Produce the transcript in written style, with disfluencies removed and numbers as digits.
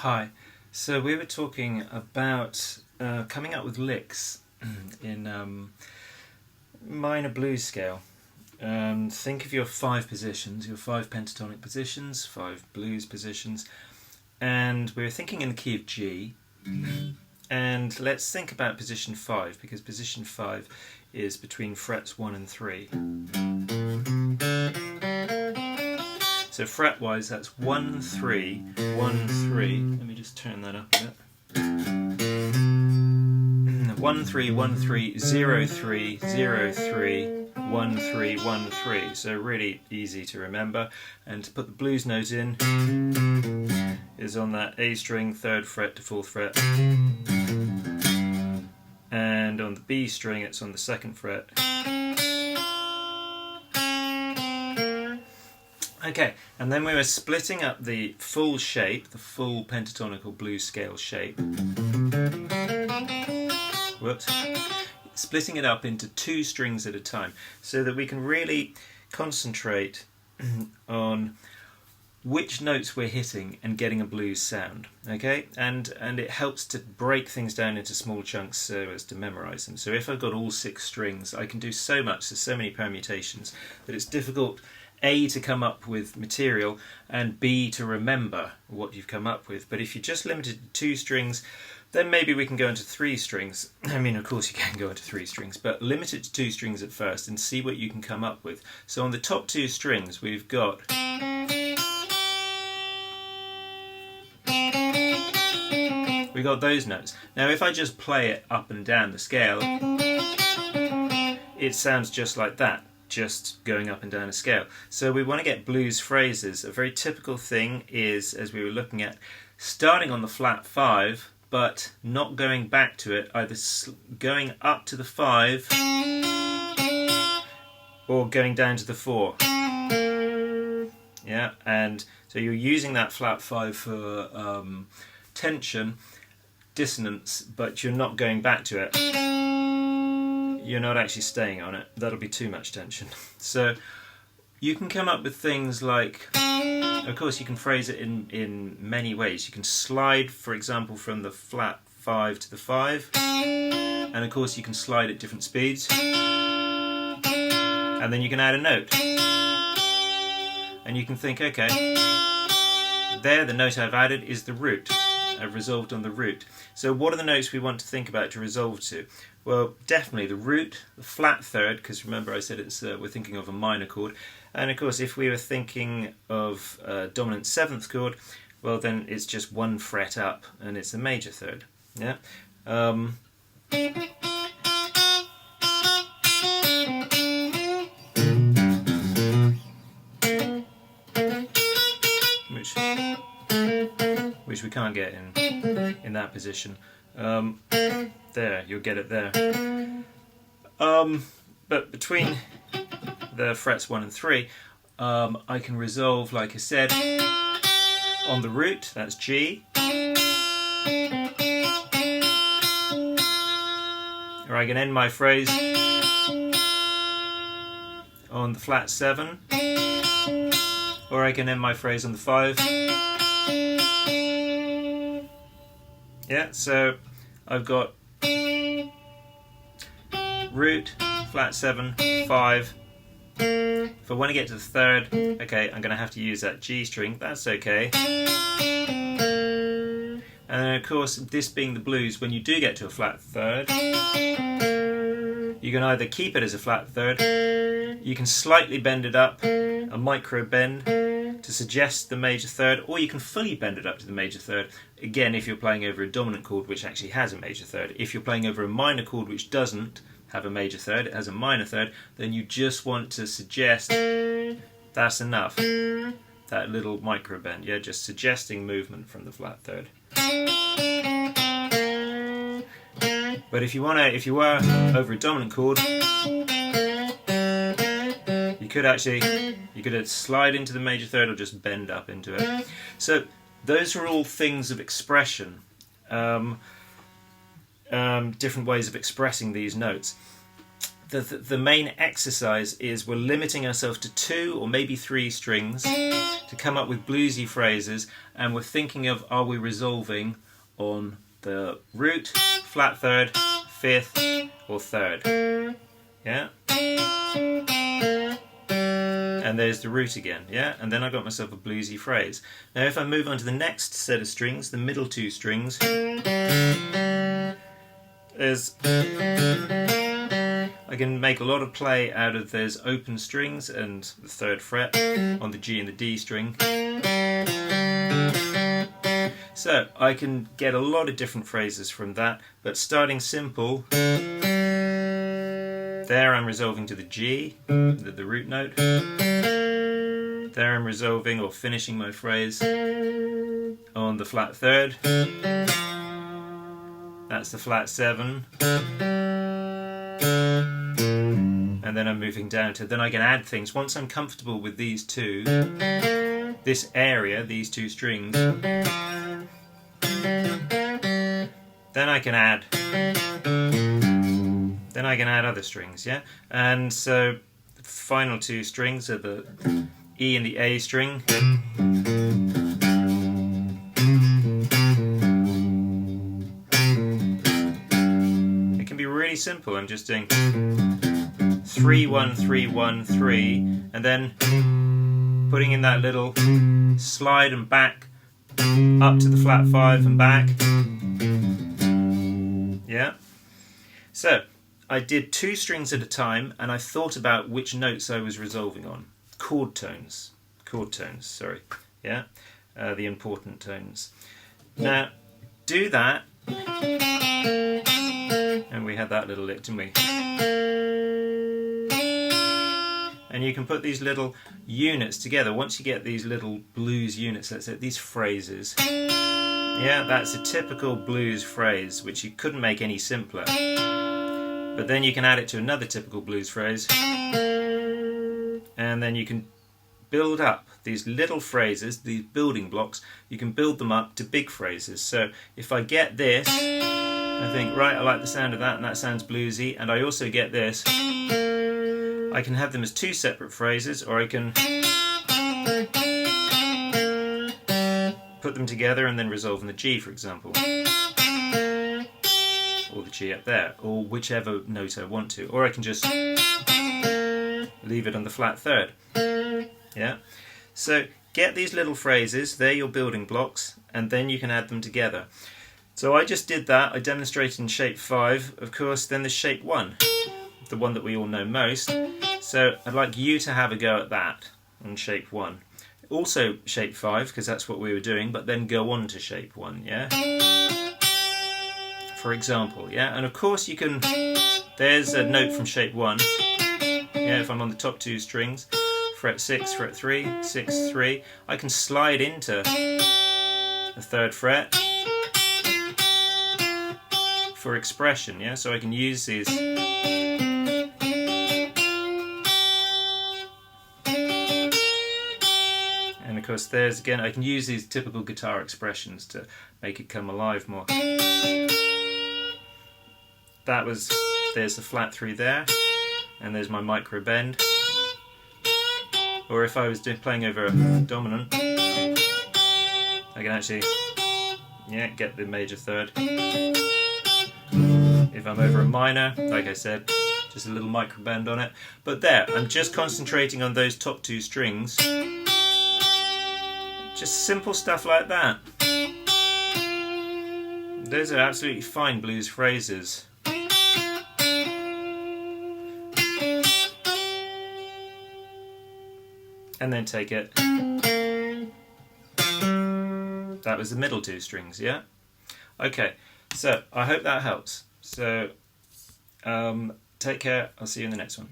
Hi. So we were talking about coming up with licks in minor blues scale. Think of your 5 positions, your 5 pentatonic positions, 5 blues positions, and we were thinking in the key of G. And let's think about position 5, because position 5 is between frets 1 and 3. So fret-wise, that's 1, 3, 1, 3. Let me just turn that up a bit. 1, 3, 1, 3, 0, 3, 0, 3, 1, 3, 1, 3. So really easy to remember. And to put the blues note in is on that A string, 3rd fret to 4th fret. And on the B string, it's on the 2nd fret. Okay, and then we were splitting up the full shape, the full pentatonical blues scale shape. Whoops. Splitting it up into 2 strings at a time so that we can really concentrate on which notes we're hitting and getting a blues sound. Okay, and it helps to break things down into small chunks so as to memorize them. So if I've got all 6 strings, I can do so much, there's so many permutations that it's difficult A, to come up with material, and B, to remember what you've come up with. But if you're just limited to 2 strings, then maybe we can go into 3 strings. I mean, of course you can go into 3 strings, but limit it to 2 strings at first and see what you can come up with. So on the top 2 strings we've got those notes. Now if I just play it up and down the scale, it sounds just like that, just going up and down a scale. So we want to get blues phrases. A very typical thing is, as we were looking at, starting on the flat 5 but not going back to it, either going up to the 5 or going down to the 4. Yeah, and so you're using that flat 5 for tension, dissonance, but you're not going back to it. You're not actually staying on it. That'll be too much tension. So you can come up with things like, of course you can phrase it in many ways. You can slide, for example, from the flat 5 to the 5, and of course you can slide at different speeds, and then you can add a note. And you can think, okay, there the note I've added is the root. I've resolved on the root. So what are the notes we want to think about to resolve to? Well, definitely the root, the flat 3rd, because remember I said it's we're thinking of a minor chord, and of course if we were thinking of a dominant 7th chord, well then it's just 1 fret up and it's a major 3rd. Yeah. Which we can't get in that position. There, you'll get it there. But between the frets 1 and 3, I can resolve, like I said, on the root, that's G. Or I can end my phrase on the flat 7. Or I can end my phrase on the 5. Yeah, so I've got root, flat 7, 5. If I want to get to the 3rd, okay, I'm going to have to use that G string. That's okay. And then of course, this being the blues, when you do get to a flat 3rd, you can either keep it as a flat 3rd, you can slightly bend it up, a micro bend, to suggest the major 3rd, or you can fully bend it up to the major 3rd. Again, if you're playing over a dominant chord which actually has a major 3rd. If you're playing over a minor chord which doesn't have a major 3rd, it has a minor 3rd, then you just want to suggest that's enough. That little micro bend, yeah, just suggesting movement from the flat 3rd. But if you were over a dominant chord, you could slide into the major 3rd or just bend up into it. So those are all things of expression, different ways of expressing these notes. the main exercise is we're limiting ourselves to 2 or maybe 3 strings to come up with bluesy phrases, and we're thinking of, are we resolving on the root, flat third, fifth or third. Yeah? And there's the root again, yeah? And then I got myself a bluesy phrase. Now if I move on to the next set of strings, the middle 2 strings, I can make a lot of play out of those open strings and the 3rd fret on the G and the D string. So I can get a lot of different phrases from that, but starting simple, there I'm resolving to the G, the root note. There I'm resolving or finishing my phrase on the flat 3rd. That's the flat 7. And then I'm moving down to, then I can add things. Once I'm comfortable with these two, this area, these 2 strings, then I can add other strings, yeah? And so the final 2 strings are the E and the A string. It can be really simple. I'm just doing 3 1 3 1 3 and then putting in that little slide and back up to the flat 5 and back. Yeah. So I did 2 strings at a time, and I thought about which notes I was resolving on. Chord tones, sorry. Yeah, the important tones. Now do that, and we had that little lick, didn't we? And you can put these little units together. Once you get these little blues units, let's say these phrases, yeah, that's a typical blues phrase, which you couldn't make any simpler. But then you can add it to another typical blues phrase, and then you can build up these little phrases, these building blocks, you can build them up to big phrases. So if I get this, I think, right, I like the sound of that, and that sounds bluesy, and I also get this, I can have them as 2 separate phrases, or I can put them together and then resolve in the G, for example. Or the G up there, or whichever note I want to. Or I can just leave it on the flat 3rd. Yeah? So get these little phrases, they're your building blocks, and then you can add them together. So I just did that, I demonstrated in shape 5, of course, then there's shape 1, the one that we all know most. So I'd like you to have a go at that on shape 1. Also shape 5, because that's what we were doing, but then go on to shape 1, yeah? For example, yeah? And of course you can, there's a note from shape 1, yeah, if I'm on the top 2 strings, fret 6, fret 3, 6, 3, I can slide into the 3rd fret for expression, yeah? So I can use these. And of course there's, again, I can use these typical guitar expressions to make it come alive more. That was, there's the flat 3 there, and there's my micro bend. Or if I was playing over a dominant, I can actually, yeah, get the major 3rd. If I'm over a minor, like I said, just a little micro bend on it. But there, I'm just concentrating on those top 2 strings. Just simple stuff like that. Those are absolutely fine blues phrases. And then take it. That was the middle 2 strings, yeah? Okay, so I hope that helps. So take care, I'll see you in the next one.